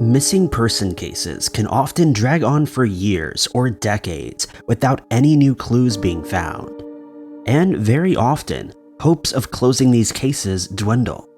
Missing person cases can often drag on for years or decades without any new clues being found. And very often, hopes of closing these cases dwindle.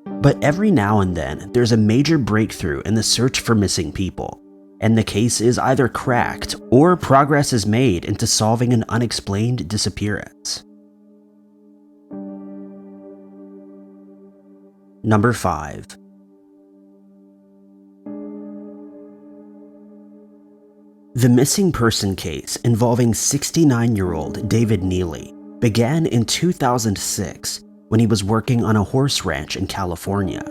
But every now and then, there's a major breakthrough in the search for missing people, and the case is either cracked or progress is made into solving an unexplained disappearance. Number 5. The missing person case involving 69-year-old David Neeley began in 2006 when he was working on a horse ranch in California.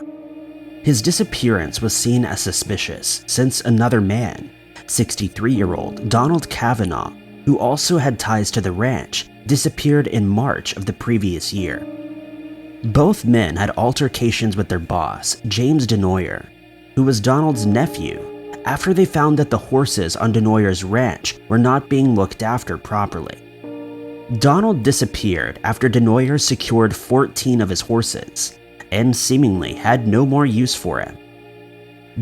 His disappearance was seen as suspicious since another man, 63-year-old Donald Kavanaugh, who also had ties to the ranch, disappeared in March of the previous year. Both men had altercations with their boss, James Denoyer, who was Donald's nephew, after they found that the horses on Denoyer's ranch were not being looked after properly. Donald disappeared after Denoyer secured 14 of his horses, and seemingly had no more use for him.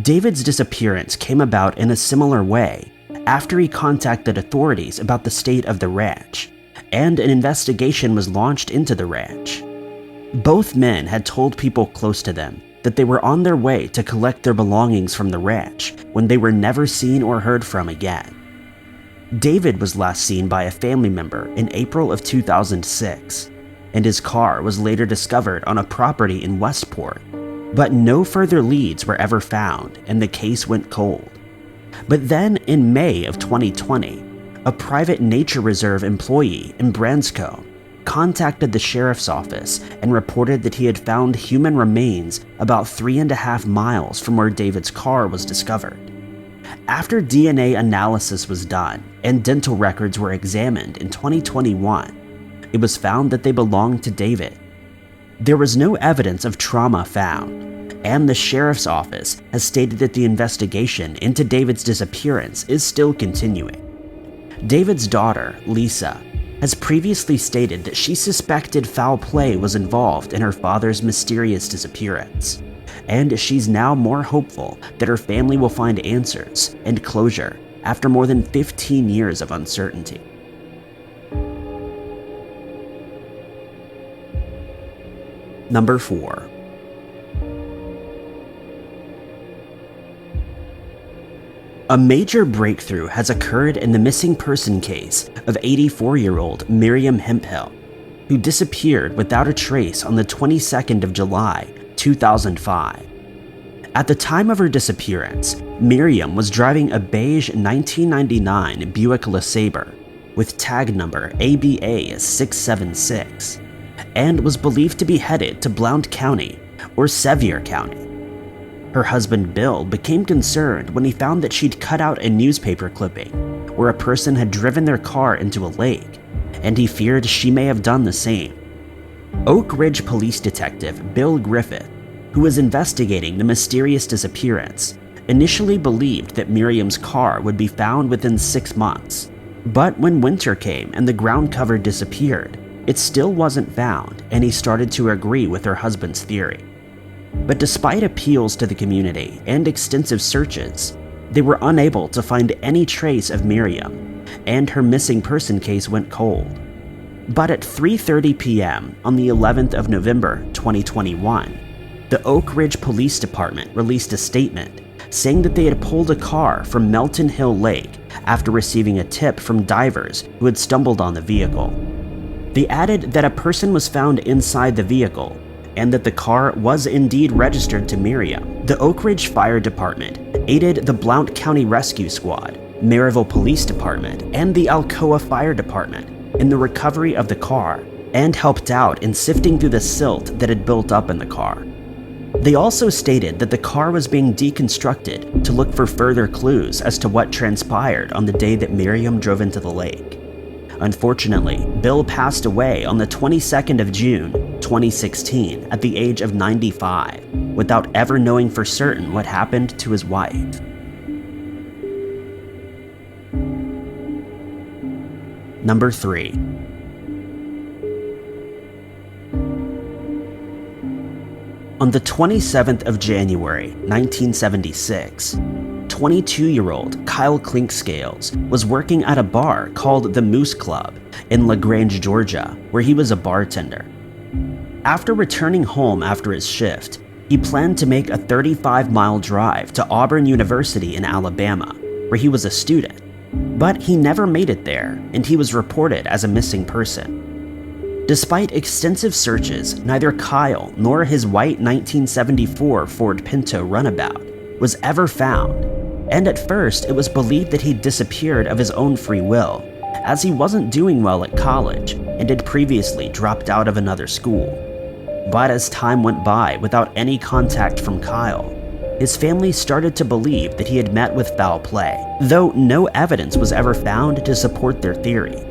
David's disappearance came about in a similar way after he contacted authorities about the state of the ranch, and an investigation was launched into the ranch. Both men had told people close to them that they were on their way to collect their belongings from the ranch when they were never seen or heard from again. David was last seen by a family member in April of 2006, and his car was later discovered on a property in Westport, but no further leads were ever found and the case went cold. But then in May of 2020, a private nature reserve employee in Branscombe contacted the sheriff's office and reported that he had found human remains about 3.5 miles from where David's car was discovered. After DNA analysis was done and dental records were examined in 2021, it was found that they belonged to David. There was no evidence of trauma found, and the sheriff's office has stated that the investigation into David's disappearance is still continuing. David's daughter, Lisa, has previously stated that she suspected foul play was involved in her father's mysterious disappearance, and she's now more hopeful that her family will find answers and closure after more than 15 years of uncertainty. Number 4. A major breakthrough has occurred in the missing person case of 84-year-old Miriam Hemphill, who disappeared without a trace on the 22nd of July, 2005. At the time of her disappearance, Miriam was driving a beige 1999 Buick LeSabre with tag number ABA676 and was believed to be headed to Blount County or Sevier County. Her husband Bill became concerned when he found that she'd cut out a newspaper clipping where a person had driven their car into a lake, and he feared she may have done the same. Oak Ridge police detective Bill Griffith, who was investigating the mysterious disappearance, initially believed that Miriam's car would be found within 6 months. But when winter came and the ground cover disappeared, it still wasn't found, and he started to agree with her husband's theory. But despite appeals to the community and extensive searches, they were unable to find any trace of Miriam, and her missing person case went cold. But at 3:30 p.m. on the 11th of November 2021, the Oak Ridge Police Department released a statement saying that they had pulled a car from Melton Hill Lake after receiving a tip from divers who had stumbled on the vehicle. They added that a person was found inside the vehicle and that the car was indeed registered to Miriam. The Oak Ridge Fire Department aided the Blount County Rescue Squad, Maryville Police Department, and the Alcoa Fire Department in the recovery of the car and helped out in sifting through the silt that had built up in the car. They also stated that the car was being deconstructed to look for further clues as to what transpired on the day that Miriam drove into the lake. Unfortunately, Bill passed away on the 22nd of June, 2016, at the age of 95, without ever knowing for certain what happened to his wife. Number 3. On the 27th of January, 1976, 22-year-old Kyle Clinkscales was working at a bar called the Moose Club in LaGrange, Georgia, where he was a bartender. After returning home after his shift, he planned to make a 35-mile drive to Auburn University in Alabama, where he was a student, but he never made it there and he was reported as a missing person. Despite extensive searches, neither Kyle nor his white 1974 Ford Pinto runabout was ever found, and at first it was believed that he disappeared of his own free will, as he wasn't doing well at college and had previously dropped out of another school. But as time went by without any contact from Kyle, his family started to believe that he had met with foul play, though no evidence was ever found to support their theory.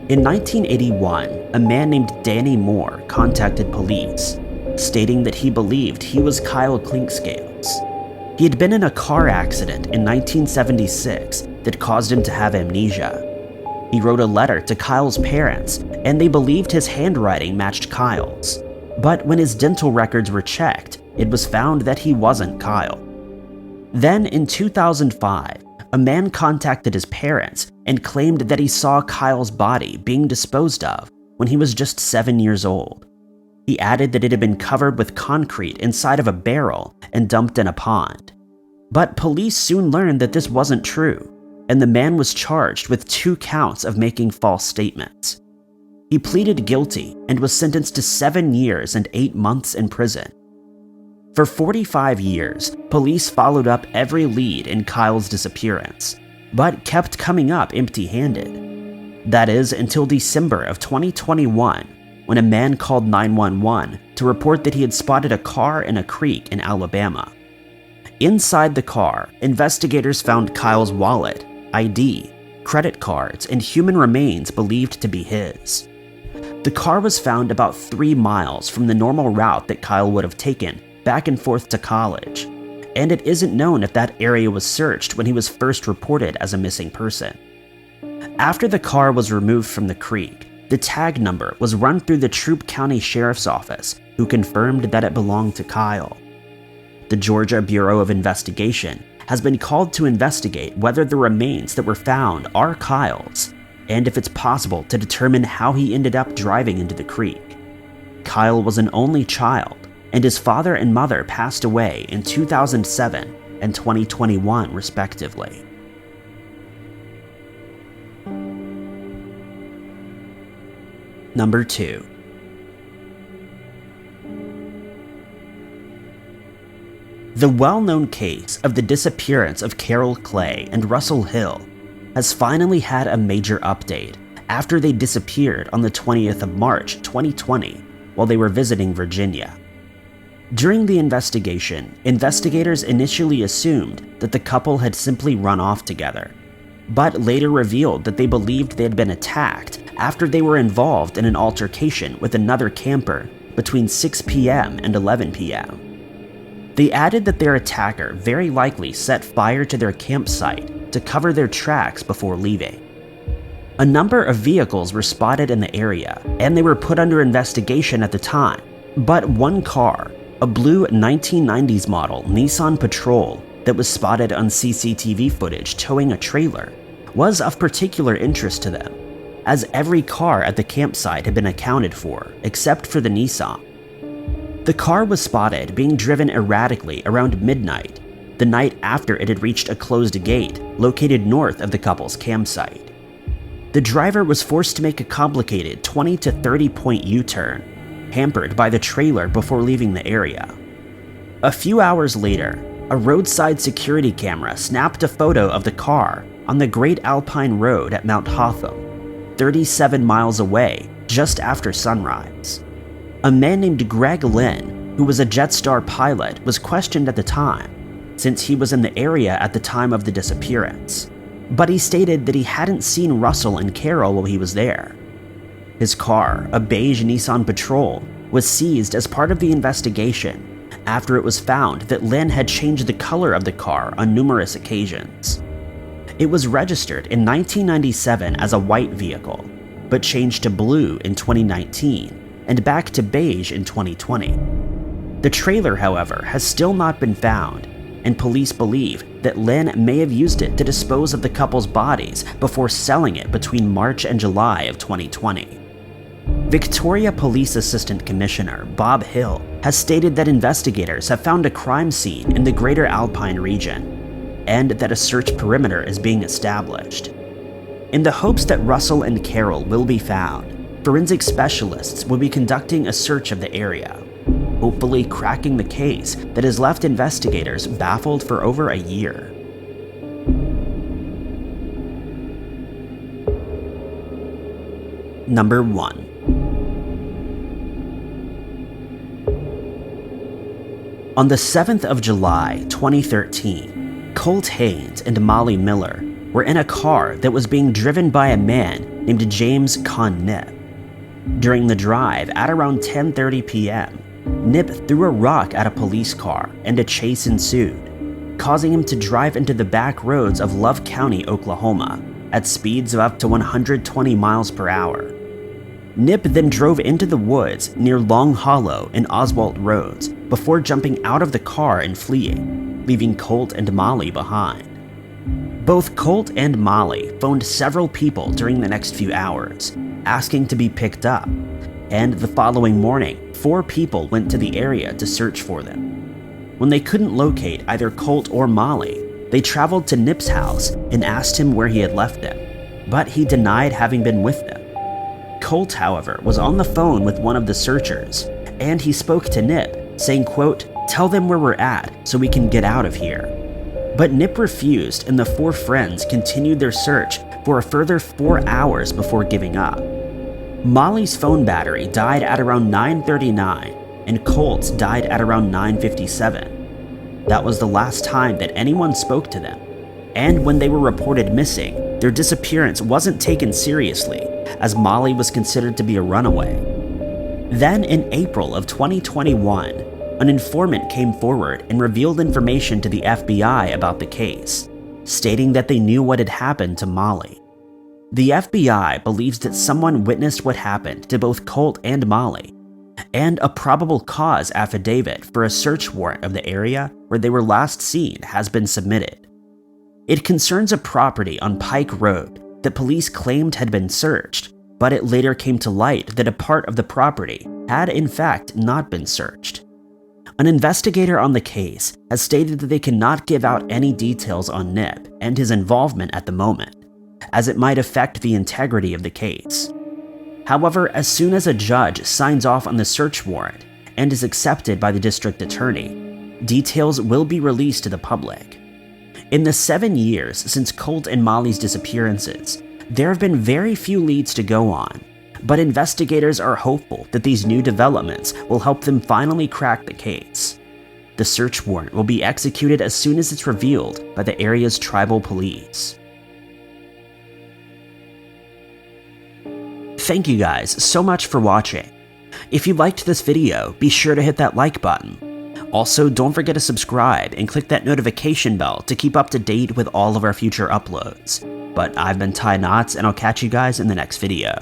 In 1981, a man named Danny Moore contacted police, stating that he believed he was Kyle Clinkscales. He had been in a car accident in 1976 that caused him to have amnesia. He wrote a letter to Kyle's parents, and they believed his handwriting matched Kyle's. But when his dental records were checked, it was found that he wasn't Kyle. Then in 2005, a man contacted his parents and claimed that he saw Kyle's body being disposed of when he was just 7 years old. He added that it had been covered with concrete inside of a barrel and dumped in a pond. But police soon learned that this wasn't true, and the man was charged with 2 counts of making false statements. He pleaded guilty and was sentenced to 7 years and 8 months in prison. For 45 years, police followed up every lead in Kyle's disappearance, but kept coming up empty-handed. That is until December of 2021, when a man called 911 to report that he had spotted a car in a creek in Alabama. Inside the car, investigators found Kyle's wallet, ID, credit cards, and human remains believed to be his. The car was found about 3 miles from the normal route that Kyle would have taken back and forth to college, and it isn't known if that area was searched when he was first reported as a missing person. After the car was removed from the creek, the tag number was run through the Troup County Sheriff's Office, who confirmed that it belonged to Kyle. The Georgia Bureau of Investigation has been called to investigate whether the remains that were found are Kyle's, and if it's possible to determine how he ended up driving into the creek. Kyle was an only child, and his father and mother passed away in 2007 and 2021 respectively. Number 2. The well-known case of the disappearance of Carol Clay and Russell Hill has finally had a major update after they disappeared on the 20th of March 2020 while they were visiting Virginia. During the investigation, investigators initially assumed that the couple had simply run off together, but later revealed that they believed they had been attacked after they were involved in an altercation with another camper between 6 p.m. and 11 p.m. They added that their attacker very likely set fire to their campsite to cover their tracks before leaving. A number of vehicles were spotted in the area, and they were put under investigation at the time, but one car, a blue 1990s model Nissan Patrol that was spotted on CCTV footage towing a trailer, was of particular interest to them, as every car at the campsite had been accounted for except for the Nissan. The car was spotted being driven erratically around midnight, the night after it had reached a closed gate located north of the couple's campsite. The driver was forced to make a complicated 20 to 30 point U-turn, hampered by the trailer before leaving the area. A few hours later, a roadside security camera snapped a photo of the car on the Great Alpine Road at Mount Hotham, 37 miles away, just after sunrise. A man named Greg Lynn, who was a Jetstar pilot, was questioned at the time, since he was in the area at the time of the disappearance, but he stated that he hadn't seen Russell and Carol while he was there. His car, a beige Nissan Patrol, was seized as part of the investigation after it was found that Lynn had changed the color of the car on numerous occasions. It was registered in 1997 as a white vehicle, but changed to blue in 2019 and back to beige in 2020. The trailer, however, has still not been found, and police believe that Lynn may have used it to dispose of the couple's bodies before selling it between March and July of 2020. Victoria Police Assistant Commissioner Bob Hill has stated that investigators have found a crime scene in the greater Alpine region, and that a search perimeter is being established. In the hopes that Russell and Carol will be found, forensic specialists will be conducting a search of the area, hopefully cracking the case that has left investigators baffled for over a year. Number 1. On the 7th of July, 2013, Colt Haynes and Molly Miller were in a car that was being driven by a man named James Con Nip. During the drive, at around 10:30 p.m., Nip threw a rock at a police car and a chase ensued, causing him to drive into the back roads of Love County, Oklahoma, at speeds of up to 120 miles per hour. Nip then drove into the woods near Long Hollow and Oswalt Roads before jumping out of the car and fleeing, leaving Colt and Molly behind. Both Colt and Molly phoned several people during the next few hours, asking to be picked up, and the following morning, 4 people went to the area to search for them. When they couldn't locate either Colt or Molly, they traveled to Nip's house and asked him where he had left them, but he denied having been with them. Colt, however, was on the phone with one of the searchers, and he spoke to Nip, saying, quote, "Tell them where we're at so we can get out of here." But Nip refused, and the 4 friends continued their search for a further 4 hours before giving up. Molly's phone battery died at around 9:39, and Colt's died at around 9:57. That was the last time that anyone spoke to them, and when they were reported missing, their disappearance wasn't taken seriously, as Molly was considered to be a runaway. Then in April of 2021, an informant came forward and revealed information to the FBI about the case, stating that they knew what had happened to Molly. The FBI believes that someone witnessed what happened to both Colt and Molly, and a probable cause affidavit for a search warrant of the area where they were last seen has been submitted. It concerns a property on Pike Road that police claimed had been searched, but it later came to light that a part of the property had in fact not been searched. An investigator on the case has stated that they cannot give out any details on Nip and his involvement at the moment, as it might affect the integrity of the case. However, as soon as a judge signs off on the search warrant and is accepted by the district attorney, details will be released to the public. In the 7 years since Colt and Molly's disappearances, there have been very few leads to go on, but investigators are hopeful that these new developments will help them finally crack the case. The search warrant will be executed as soon as it's revealed by the area's tribal police. Thank you guys so much for watching. If you liked this video, be sure to hit that like button. Also, don't forget to subscribe and click that notification bell to keep up to date with all of our future uploads. But I've been Ty Knotts, and I'll catch you guys in the next video.